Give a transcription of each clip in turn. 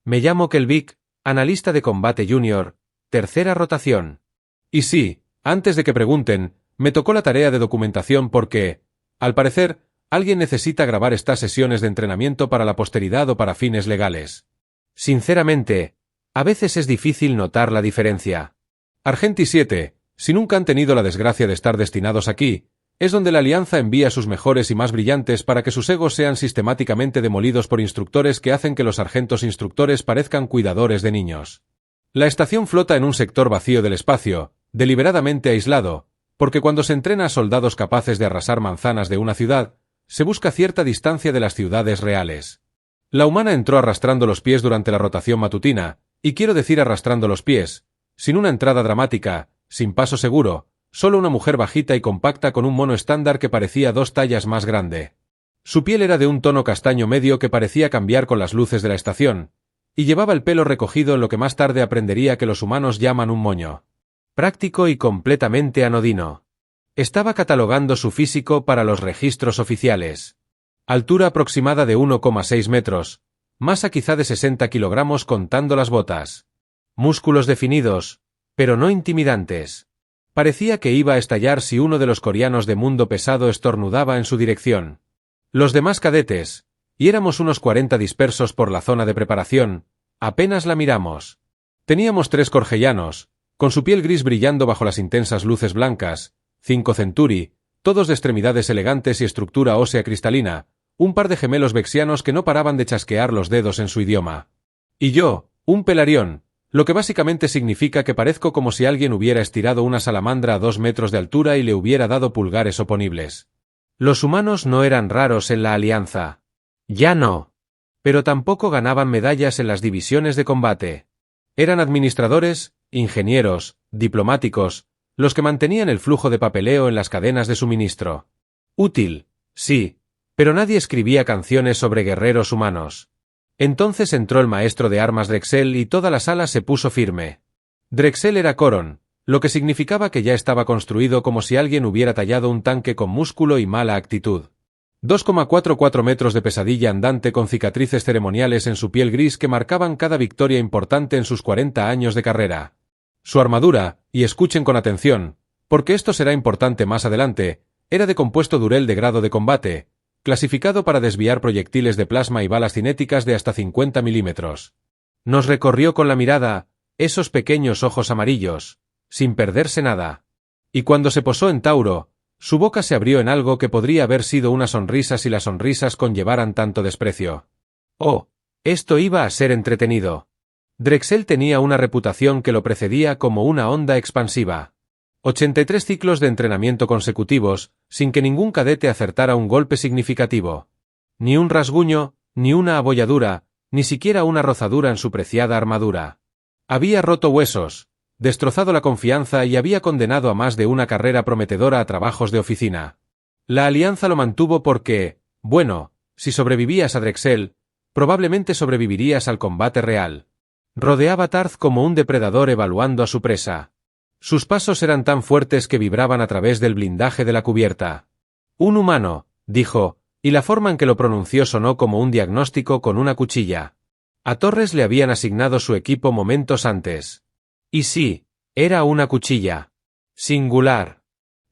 Me llamo Kelvik, analista de combate junior, tercera rotación. Y sí, antes de que pregunten, me tocó la tarea de documentación porque, al parecer, alguien necesita grabar estas sesiones de entrenamiento para la posteridad o para fines legales. Sinceramente, a veces es difícil notar la diferencia. Argenti 7, si nunca han tenido la desgracia de estar destinados aquí, es donde la Alianza envía a sus mejores y más brillantes para que sus egos sean sistemáticamente demolidos por instructores que hacen que los sargentos instructores parezcan cuidadores de niños. La estación flota en un sector vacío del espacio, deliberadamente aislado, porque cuando se entrena a soldados capaces de arrasar manzanas de una ciudad, se busca cierta distancia de las ciudades reales. La humana entró arrastrando los pies durante la rotación matutina, y quiero decir arrastrando los pies, sin una entrada dramática, sin paso seguro, solo una mujer bajita y compacta con un mono estándar que parecía 2 tallas más grande. Su piel era de un tono castaño medio que parecía cambiar con las luces de la estación, y llevaba el pelo recogido en lo que más tarde aprendería que los humanos llaman un moño. Práctico y completamente anodino. Estaba catalogando su físico para los registros oficiales. Altura aproximada de 1,6 metros, masa quizá de 60 kilogramos contando las botas. Músculos definidos, pero no intimidantes. Parecía que iba a estallar si uno de los coreanos de mundo pesado estornudaba en su dirección. Los demás cadetes, y éramos unos 40 dispersos por la zona de preparación, apenas la miramos. Teníamos 3 corgellanos, con su piel gris brillando bajo las intensas luces blancas, 5 centuri, todos de extremidades elegantes y estructura ósea cristalina, un par de gemelos vexianos que no paraban de chasquear los dedos en su idioma. Y yo, un pelarión, lo que básicamente significa que parezco como si alguien hubiera estirado una salamandra a 2 metros de altura y le hubiera dado pulgares oponibles. Los humanos no eran raros en la Alianza. Ya no. Pero tampoco ganaban medallas en las divisiones de combate. Eran administradores, ingenieros, diplomáticos, los que mantenían el flujo de papeleo en las cadenas de suministro. Útil, sí, pero nadie escribía canciones sobre guerreros humanos. Entonces entró el maestro de armas Drexel y toda la sala se puso firme. Drexel era Coron, lo que significaba que ya estaba construido como si alguien hubiera tallado un tanque con músculo y mala actitud. 2,44 metros de pesadilla andante con cicatrices ceremoniales en su piel gris que marcaban cada victoria importante en sus 40 años de carrera. Su armadura, y escuchen con atención, porque esto será importante más adelante, era de compuesto durel de grado de combate, clasificado para desviar proyectiles de plasma y balas cinéticas de hasta 50 milímetros. Nos recorrió con la mirada, esos pequeños ojos amarillos, sin perderse nada. Y cuando se posó en Tauro, su boca se abrió en algo que podría haber sido una sonrisa si las sonrisas conllevaran tanto desprecio. Oh, esto iba a ser entretenido. Drexel tenía una reputación que lo precedía como una onda expansiva. 83 ciclos de entrenamiento consecutivos, sin que ningún cadete acertara un golpe significativo. Ni un rasguño, ni una abolladura, ni siquiera una rozadura en su preciada armadura. Había roto huesos, destrozado la confianza y había condenado a más de una carrera prometedora a trabajos de oficina. La Alianza lo mantuvo porque, bueno, si sobrevivías a Drexel, probablemente sobrevivirías al combate real. Rodeaba a Tarth como un depredador evaluando a su presa. Sus pasos eran tan fuertes que vibraban a través del blindaje de la cubierta. Un humano, dijo, y la forma en que lo pronunció sonó como un diagnóstico con una cuchilla. A Torres le habían asignado su equipo momentos antes. Y sí, era una cuchilla. Singular.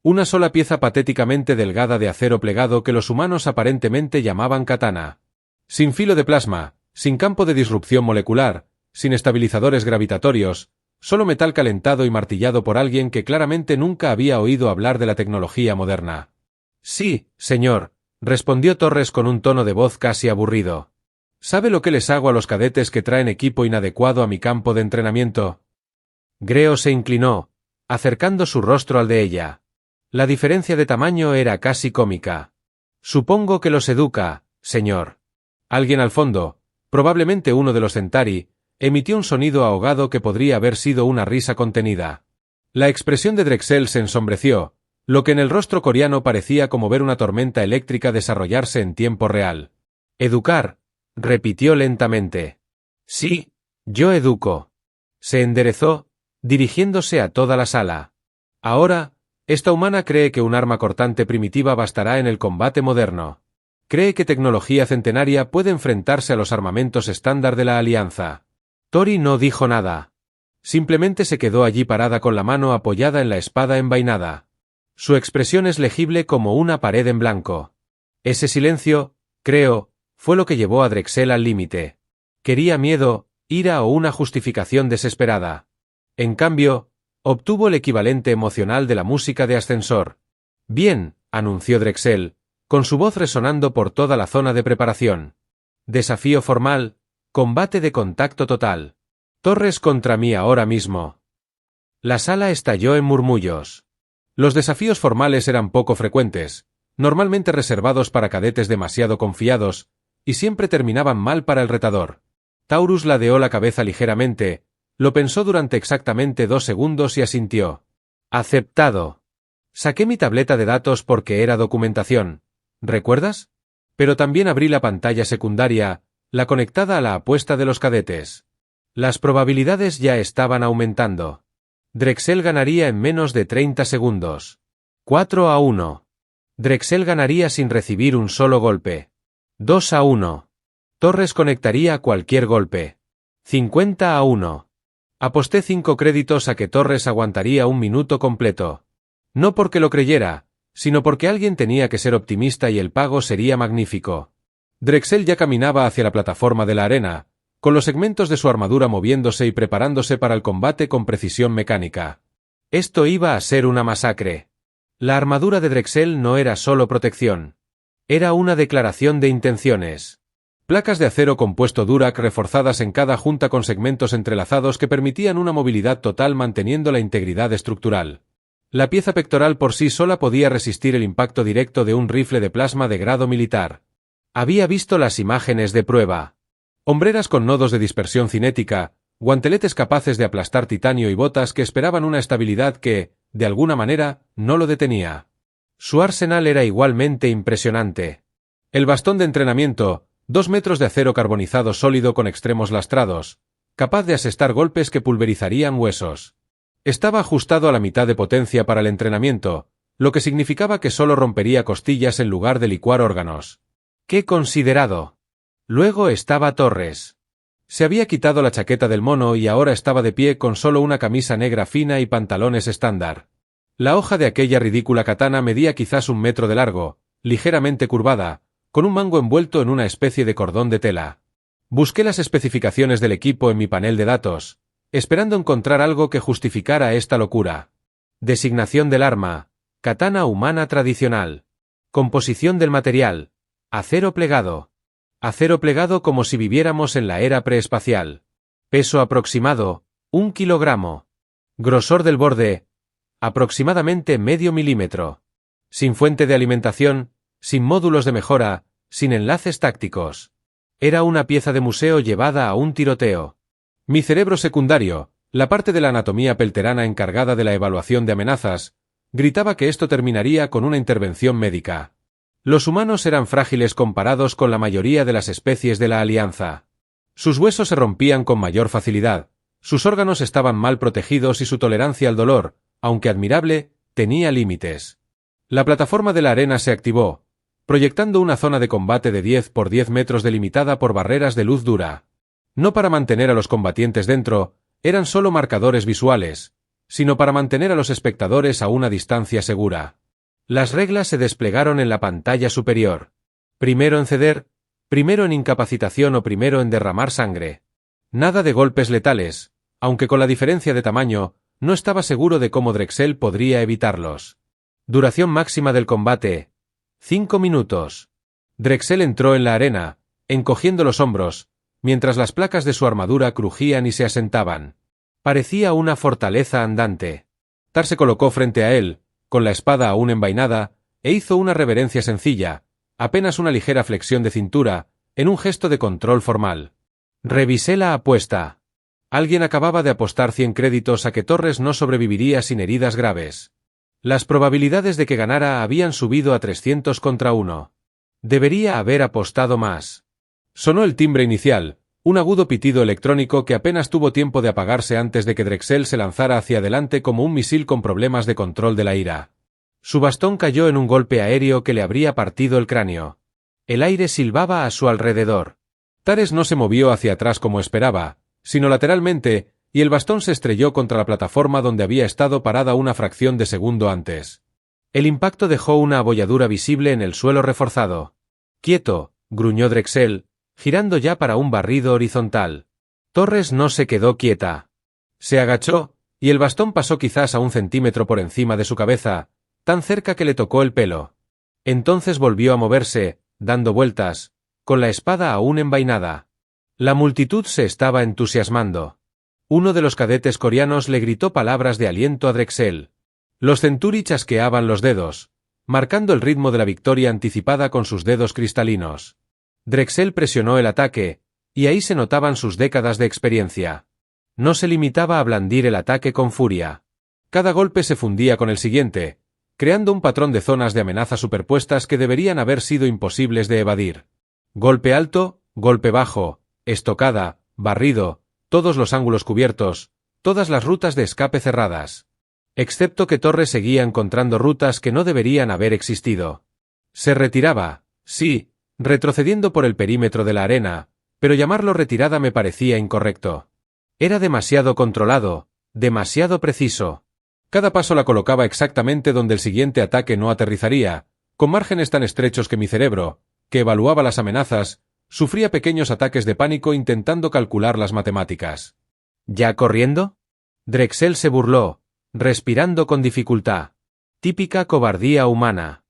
Una sola pieza patéticamente delgada de acero plegado que los humanos aparentemente llamaban katana. Sin filo de plasma, sin campo de disrupción molecular, sin estabilizadores gravitatorios, solo metal calentado y martillado por alguien que claramente nunca había oído hablar de la tecnología moderna. Sí, señor, respondió Torres con un tono de voz casi aburrido. ¿Sabe lo que les hago a los cadetes que traen equipo inadecuado a mi campo de entrenamiento? Greo se inclinó, acercando su rostro al de ella. La diferencia de tamaño era casi cómica. Supongo que los educa, señor. Alguien al fondo, probablemente uno de los Centauri, emitió un sonido ahogado que podría haber sido una risa contenida. La expresión de Drexel se ensombreció, lo que en el rostro coreano parecía como ver una tormenta eléctrica desarrollarse en tiempo real. Educar, repitió lentamente. Sí, yo educo. Se enderezó, dirigiéndose a toda la sala. Ahora, esta humana cree que un arma cortante primitiva bastará en el combate moderno. Cree que tecnología centenaria puede enfrentarse a los armamentos estándar de la Alianza. Tori no dijo nada. Simplemente se quedó allí parada con la mano apoyada en la espada envainada. Su expresión es legible como una pared en blanco. Ese silencio, creo, fue lo que llevó a Drexel al límite. Quería miedo, ira o una justificación desesperada. En cambio, obtuvo el equivalente emocional de la música de ascensor. Bien, anunció Drexel, con su voz resonando por toda la zona de preparación. Desafío formal, combate de contacto total. Torres contra mí ahora mismo. La sala estalló en murmullos. Los desafíos formales eran poco frecuentes, normalmente reservados para cadetes demasiado confiados, y siempre terminaban mal para el retador. Taurus ladeó la cabeza ligeramente, lo pensó durante exactamente 2 segundos y asintió. Aceptado. Saqué mi tableta de datos porque era documentación. ¿Recuerdas? Pero también abrí la pantalla secundaria, la conectada a la apuesta de los cadetes. Las probabilidades ya estaban aumentando. Drexel ganaría en menos de 30 segundos. 4-1. Drexel ganaría sin recibir un solo golpe. 2-1. Torres conectaría cualquier golpe. 50-1. Aposté 5 créditos a que Torres aguantaría un minuto completo. No porque lo creyera, sino porque alguien tenía que ser optimista y el pago sería magnífico. Drexel ya caminaba hacia la plataforma de la arena, con los segmentos de su armadura moviéndose y preparándose para el combate con precisión mecánica. Esto iba a ser una masacre. La armadura de Drexel no era solo protección. Era una declaración de intenciones. Placas de acero compuesto Durac reforzadas en cada junta con segmentos entrelazados que permitían una movilidad total manteniendo la integridad estructural. La pieza pectoral por sí sola podía resistir el impacto directo de un rifle de plasma de grado militar. Había visto las imágenes de prueba. Hombreras con nodos de dispersión cinética, guanteletes capaces de aplastar titanio y botas que esperaban una estabilidad que, de alguna manera, no lo detenía. Su arsenal era igualmente impresionante. El bastón de entrenamiento, 2 metros de acero carbonizado sólido con extremos lastrados, capaz de asestar golpes que pulverizarían huesos. Estaba ajustado a la mitad de potencia para el entrenamiento, lo que significaba que solo rompería costillas en lugar de licuar órganos. ¡Qué considerado! Luego estaba Torres. Se había quitado la chaqueta del mono y ahora estaba de pie con solo una camisa negra fina y pantalones estándar. La hoja de aquella ridícula katana medía quizás 1 metro de largo, ligeramente curvada, con un mango envuelto en una especie de cordón de tela. Busqué las especificaciones del equipo en mi panel de datos, esperando encontrar algo que justificara esta locura. Designación del arma: katana humana tradicional. Composición del material: acero plegado. Acero plegado como si viviéramos en la era preespacial. Peso aproximado: 1 kilogramo. Grosor del borde: aproximadamente medio milímetro. Sin fuente de alimentación, sin módulos de mejora, sin enlaces tácticos. Era una pieza de museo llevada a un tiroteo. Mi cerebro secundario, la parte de la anatomía pelterana encargada de la evaluación de amenazas, gritaba que esto terminaría con una intervención médica. Los humanos eran frágiles comparados con la mayoría de las especies de la Alianza. Sus huesos se rompían con mayor facilidad, sus órganos estaban mal protegidos y su tolerancia al dolor, aunque admirable, tenía límites. La plataforma de la arena se activó, proyectando una zona de combate de 10 por 10 metros delimitada por barreras de luz dura. No para mantener a los combatientes dentro, eran solo marcadores visuales, sino para mantener a los espectadores a una distancia segura. Las reglas se desplegaron en la pantalla superior. Primero en ceder, primero en incapacitación o primero en derramar sangre. Nada de golpes letales, aunque con la diferencia de tamaño, no estaba seguro de cómo Drexel podría evitarlos. Duración máxima del combate: 5 minutos. Drexel entró en la arena, encogiendo los hombros, mientras las placas de su armadura crujían y se asentaban. Parecía una fortaleza andante. Tar se colocó frente a él, con la espada aún envainada, e hizo una reverencia sencilla, apenas una ligera flexión de cintura, en un gesto de control formal. Revisé la apuesta. Alguien acababa de apostar 100 créditos a que Torres no sobreviviría sin heridas graves. Las probabilidades de que ganara habían subido a 300 contra 1. Debería haber apostado más. Sonó el timbre inicial, un agudo pitido electrónico que apenas tuvo tiempo de apagarse antes de que Drexel se lanzara hacia adelante como un misil con problemas de control de la ira. Su bastón cayó en un golpe aéreo que le habría partido el cráneo. El aire silbaba a su alrededor. Tares no se movió hacia atrás como esperaba, sino lateralmente, y el bastón se estrelló contra la plataforma donde había estado parada una fracción de segundo antes. El impacto dejó una abolladura visible en el suelo reforzado. «Quieto», gruñó Drexel, girando ya para un barrido horizontal. Torres no se quedó quieta. Se agachó, y el bastón pasó quizás a 1 centímetro por encima de su cabeza, tan cerca que le tocó el pelo. Entonces volvió a moverse, dando vueltas, con la espada aún envainada. La multitud se estaba entusiasmando. Uno de los cadetes coreanos le gritó palabras de aliento a Drexel. Los Centuri chasqueaban los dedos, marcando el ritmo de la victoria anticipada con sus dedos cristalinos. Drexel presionó el ataque, y ahí se notaban sus décadas de experiencia. No se limitaba a blandir el ataque con furia. Cada golpe se fundía con el siguiente, creando un patrón de zonas de amenaza superpuestas que deberían haber sido imposibles de evadir. Golpe alto, golpe bajo, estocada, barrido, todos los ángulos cubiertos, todas las rutas de escape cerradas. Excepto que Torres seguía encontrando rutas que no deberían haber existido. Se retiraba, sí, retrocediendo por el perímetro de la arena, pero llamarlo retirada me parecía incorrecto. Era demasiado controlado, demasiado preciso. Cada paso la colocaba exactamente donde el siguiente ataque no aterrizaría, con márgenes tan estrechos que mi cerebro, que evaluaba las amenazas, sufría pequeños ataques de pánico intentando calcular las matemáticas. ¿Ya corriendo? Drexel se burló, respirando con dificultad. Típica cobardía humana.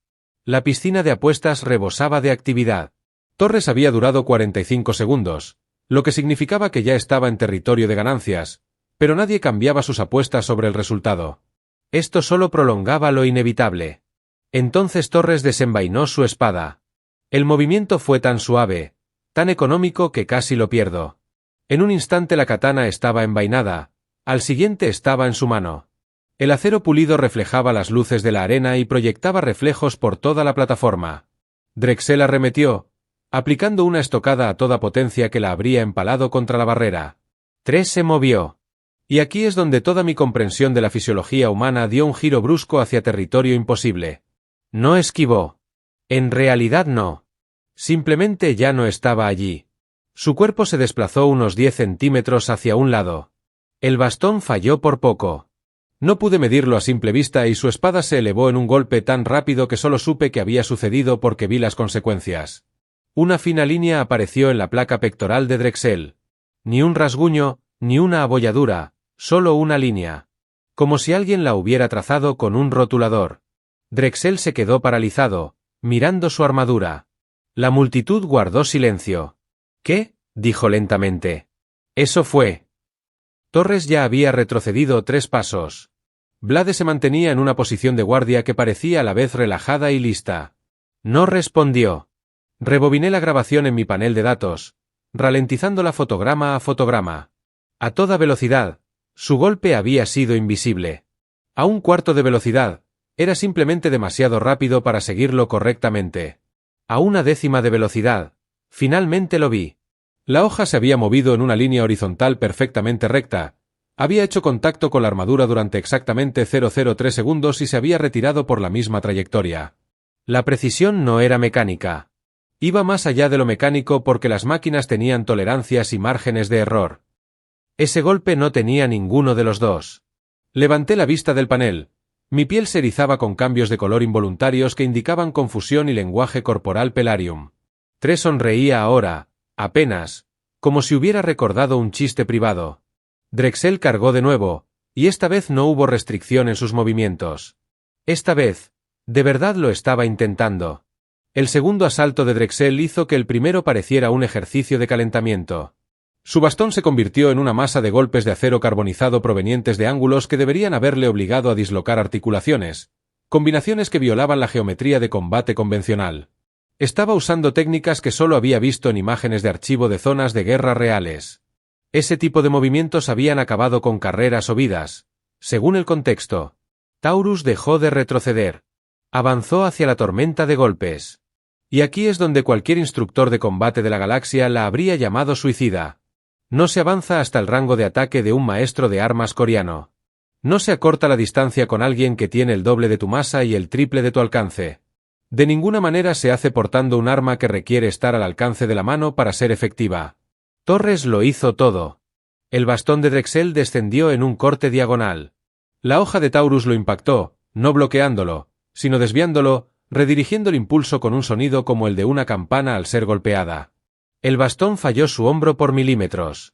La piscina de apuestas rebosaba de actividad. Torres había durado 45 segundos, lo que significaba que ya estaba en territorio de ganancias, pero nadie cambiaba sus apuestas sobre el resultado. Esto solo prolongaba lo inevitable. Entonces Torres desenvainó su espada. El movimiento fue tan suave, tan económico que casi lo pierdo. En un instante la katana estaba envainada, al siguiente estaba en su mano. El acero pulido reflejaba las luces de la arena y proyectaba reflejos por toda la plataforma. Drexel arremetió, aplicando una estocada a toda potencia que la habría empalado contra la barrera. 3 se movió. Y aquí es donde toda mi comprensión de la fisiología humana dio un giro brusco hacia territorio imposible. No esquivó. En realidad no. Simplemente ya no estaba allí. Su cuerpo se desplazó unos 10 centímetros hacia un lado. El bastón falló por poco. No pude medirlo a simple vista y su espada se elevó en un golpe tan rápido que solo supe que había sucedido porque vi las consecuencias. Una fina línea apareció en la placa pectoral de Drexel. Ni un rasguño, ni una abolladura, solo una línea. Como si alguien la hubiera trazado con un rotulador. Drexel se quedó paralizado, mirando su armadura. La multitud guardó silencio. ¿Qué? Dijo lentamente. Eso fue. Torres ya había retrocedido 3 pasos. Blade se mantenía en una posición de guardia que parecía a la vez relajada y lista. No respondió. Rebobiné la grabación en mi panel de datos, ralentizándola fotograma a fotograma. A toda velocidad, su golpe había sido invisible. A 1/4 de velocidad, era simplemente demasiado rápido para seguirlo correctamente. A 1/10 de velocidad, finalmente lo vi. La hoja se había movido en una línea horizontal perfectamente recta, había hecho contacto con la armadura durante exactamente 0,03 segundos y se había retirado por la misma trayectoria. La precisión no era mecánica. Iba más allá de lo mecánico porque las máquinas tenían tolerancias y márgenes de error. Ese golpe no tenía ninguno de los dos. Levanté la vista del panel. Mi piel se erizaba con cambios de color involuntarios que indicaban confusión y lenguaje corporal pelarium. 3 sonreía ahora, apenas, como si hubiera recordado un chiste privado. Drexel cargó de nuevo, y esta vez no hubo restricción en sus movimientos. Esta vez, de verdad lo estaba intentando. El segundo asalto de Drexel hizo que el primero pareciera un ejercicio de calentamiento. Su bastón se convirtió en una masa de golpes de acero carbonizado provenientes de ángulos que deberían haberle obligado a dislocar articulaciones, combinaciones que violaban la geometría de combate convencional. Estaba usando técnicas que solo había visto en imágenes de archivo de zonas de guerra reales. Ese tipo de movimientos habían acabado con carreras o vidas, según el contexto. Taurus dejó de retroceder. Avanzó hacia la tormenta de golpes. Y aquí es donde cualquier instructor de combate de la galaxia la habría llamado suicida. No se avanza hasta el rango de ataque de un maestro de armas coreano. No se acorta la distancia con alguien que tiene el doble de tu masa y el triple de tu alcance. De ninguna manera se hace portando un arma que requiere estar al alcance de la mano para ser efectiva. Torres lo hizo todo. El bastón de Drexel descendió en un corte diagonal. La hoja de Taurus lo impactó, no bloqueándolo, sino desviándolo, redirigiendo el impulso con un sonido como el de una campana al ser golpeada. El bastón falló su hombro por milímetros.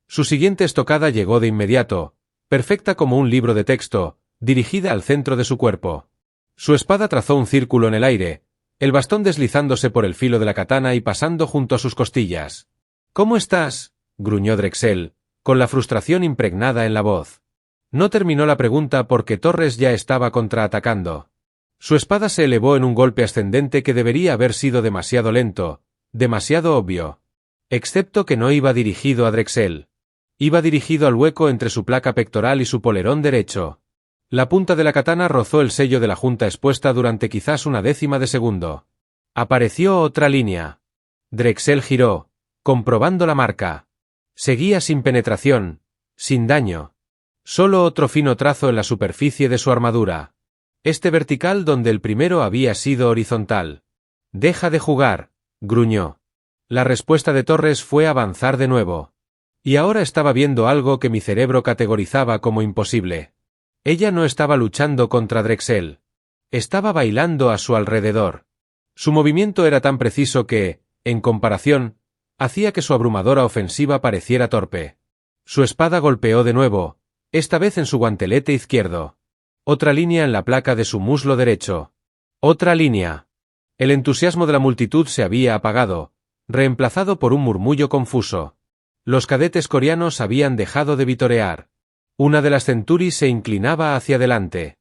Su siguiente estocada llegó de inmediato, perfecta como un libro de texto, dirigida al centro de su cuerpo. Su espada trazó un círculo en el aire, el bastón deslizándose por el filo de la katana y pasando junto a sus costillas. «¿Cómo estás?», gruñó Drexel, con la frustración impregnada en la voz. No terminó la pregunta porque Torres ya estaba contraatacando. Su espada se elevó en un golpe ascendente que debería haber sido demasiado lento, demasiado obvio. Excepto que no iba dirigido a Drexel. Iba dirigido al hueco entre su placa pectoral y su polerón derecho. La punta de la katana rozó el sello de la junta expuesta durante quizás una décima de segundo. Apareció otra línea. Drexel giró, comprobando la marca. Seguía sin penetración, sin daño. Solo otro fino trazo en la superficie de su armadura. Este vertical donde el primero había sido horizontal. «Deja de jugar», gruñó. La respuesta de Torres fue avanzar de nuevo. Y ahora estaba viendo algo que mi cerebro categorizaba como imposible. Ella no estaba luchando contra Drexel. Estaba bailando a su alrededor. Su movimiento era tan preciso que, en comparación, hacía que su abrumadora ofensiva pareciera torpe. Su espada golpeó de nuevo, esta vez en su guantelete izquierdo. Otra línea en la placa de su muslo derecho. Otra línea. El entusiasmo de la multitud se había apagado, reemplazado por un murmullo confuso. Los cadetes coreanos habían dejado de vitorear. Una de las centuris se inclinaba hacia adelante.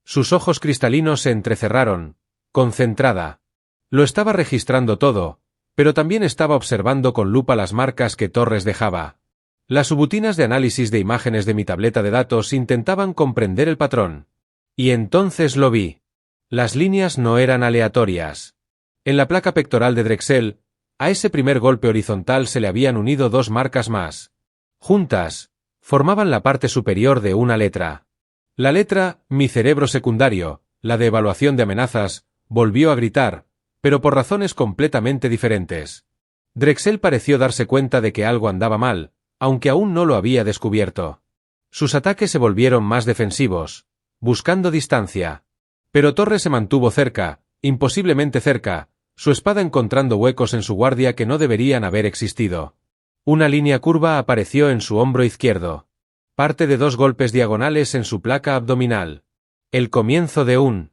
Sus ojos cristalinos se entrecerraron, concentrada. Lo estaba registrando todo, pero también estaba observando con lupa las marcas que Torres dejaba. Las subbutinas de análisis de imágenes de mi tableta de datos intentaban comprender el patrón. Y entonces lo vi. Las líneas no eran aleatorias. En la placa pectoral de Drexel, a ese primer golpe horizontal se le habían unido dos marcas más. Juntas, formaban la parte superior de una letra. La letra, mi cerebro secundario, la de evaluación de amenazas, volvió a gritar, pero por razones completamente diferentes. Drexel pareció darse cuenta de que algo andaba mal, aunque aún no lo había descubierto. Sus ataques se volvieron más defensivos, buscando distancia. Pero Torres se mantuvo cerca, imposiblemente cerca, su espada encontrando huecos en su guardia que no deberían haber existido. Una línea curva apareció en su hombro izquierdo. Parte de dos golpes diagonales en su placa abdominal. El comienzo de un...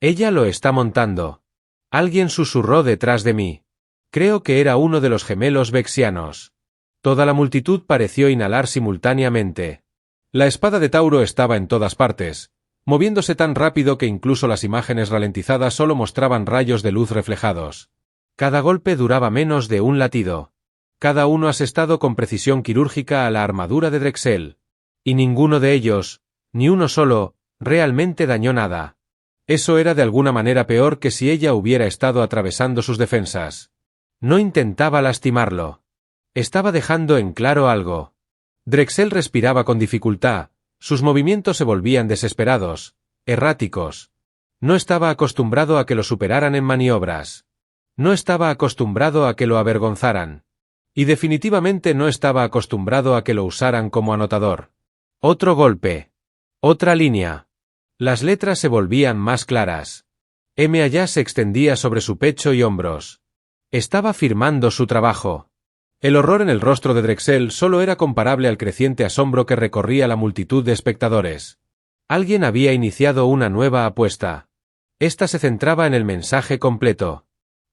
Ella lo está montando. Alguien susurró detrás de mí. Creo que era uno de los gemelos vexianos. Toda la multitud pareció inhalar simultáneamente. La espada de Tauro estaba en todas partes, moviéndose tan rápido que incluso las imágenes ralentizadas solo mostraban rayos de luz reflejados. Cada golpe duraba menos de un latido. Cada uno asestado con precisión quirúrgica a la armadura de Drexel. Y ninguno de ellos, ni uno solo, realmente dañó nada. Eso era de alguna manera peor que si ella hubiera estado atravesando sus defensas. No intentaba lastimarlo. Estaba dejando en claro algo. Drexel respiraba con dificultad, sus movimientos se volvían desesperados, erráticos. No estaba acostumbrado a que lo superaran en maniobras. No estaba acostumbrado a que lo avergonzaran. Y definitivamente no estaba acostumbrado a que lo usaran como anotador. Otro golpe. Otra línea. Las letras se volvían más claras. M allá se extendía sobre su pecho y hombros. Estaba firmando su trabajo. El horror en el rostro de Drexel solo era comparable al creciente asombro que recorría la multitud de espectadores. Alguien había iniciado una nueva apuesta. Esta se centraba en el mensaje completo.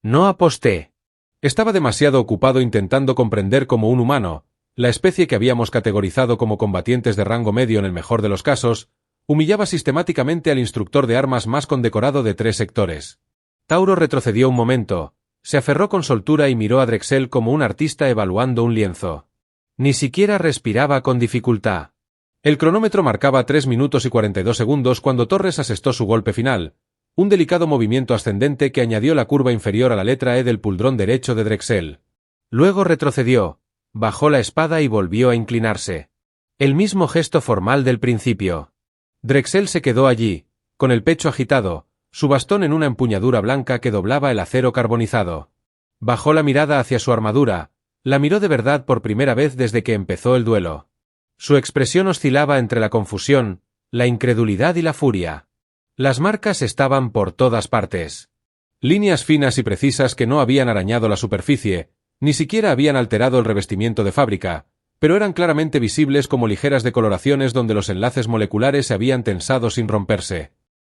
No aposté. Estaba demasiado ocupado intentando comprender como un humano, la especie que habíamos categorizado como combatientes de rango medio en el mejor de los casos, humillaba sistemáticamente al instructor de armas más condecorado de 3 sectores. Tauro retrocedió un momento, se aferró con soltura y miró a Drexel como un artista evaluando un lienzo. Ni siquiera respiraba con dificultad. El cronómetro marcaba 3 minutos y 42 segundos cuando Torres asestó su golpe final, un delicado movimiento ascendente que añadió la curva inferior a la letra E del puldrón derecho de Drexel. Luego retrocedió, bajó la espada y volvió a inclinarse. El mismo gesto formal del principio. Drexel se quedó allí, con el pecho agitado, su bastón en una empuñadura blanca que doblaba el acero carbonizado. Bajó la mirada hacia su armadura, la miró de verdad por primera vez desde que empezó el duelo. Su expresión oscilaba entre la confusión, la incredulidad y la furia. Las marcas estaban por todas partes. Líneas finas y precisas que no habían arañado la superficie, ni siquiera habían alterado el revestimiento de fábrica, pero eran claramente visibles como ligeras decoloraciones donde los enlaces moleculares se habían tensado sin romperse.